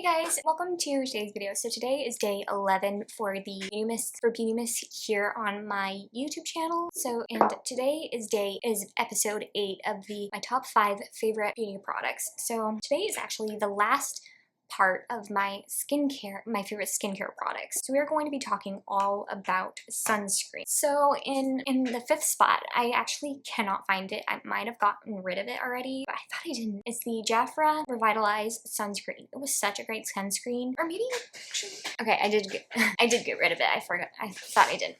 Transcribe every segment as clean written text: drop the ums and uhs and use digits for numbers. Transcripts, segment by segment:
guys, welcome to today's video. So today is day 11 for the beautymas here on my YouTube channel. And today is episode 8 of my top 5 favorite beauty products. So today is actually the last part of my favorite skincare products. So we are going to be talking all about sunscreen. So in the 5th spot, I actually cannot find it. I might have gotten rid of it already, but I thought I didn't. It's the Jafra Revitalize sunscreen. It was such a great sunscreen. Or maybe actually, okay, I did get rid of it. I forgot. I thought I didn't.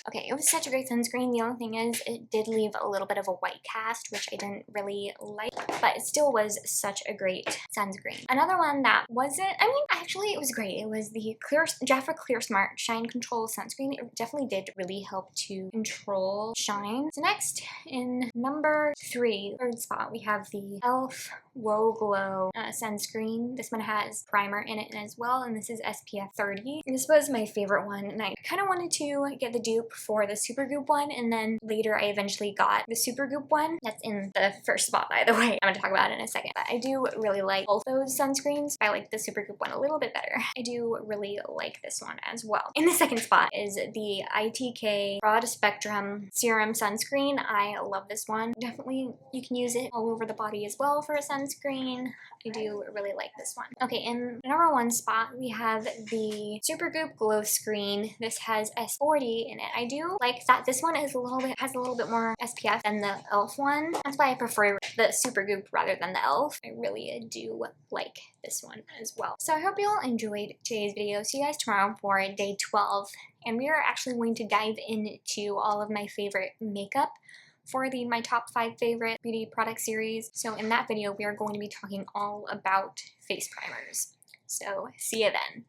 Okay, it was such a great sunscreen. The only thing is it did leave a little bit of a white cast, which I didn't really like, but it still was such a great sunscreen. Another one that wasn't, actually it was great. It was the Jafra Clear Smart Shine Control Sunscreen. It definitely did really help to control shine. So next, in number 3, third spot, we have the e.l.f. Glow sunscreen. This one has primer in it as well, and this is SPF 30. This was my favorite one, and I kind of wanted to get the dupe for the Supergoop one, and then later I eventually got the Supergoop one. That's in the 1st spot, by the way. I'm going to talk about it in a second. But I do really like both those sunscreens. I like the Supergoop one a little bit better. I do really like this one as well. In the 2nd spot is the ITK Broad Spectrum Serum Sunscreen. I love this one. Definitely, you can use it all over the body as well for a sunscreen. I do really like this one. Okay, in the number 1 spot, we have the Supergoop Glow Screen. This has S40 in it. I do like that this one has a little bit more SPF than the e.l.f. one. That's why I prefer the Supergoop rather than the e.l.f. I really do like this one as well. So I hope you all enjoyed today's video. See you guys tomorrow for day 12. And we are actually going to dive into all of my favorite makeup for my top 5 favorite beauty product series. So in that video, we are going to be talking all about face primers. So see you then.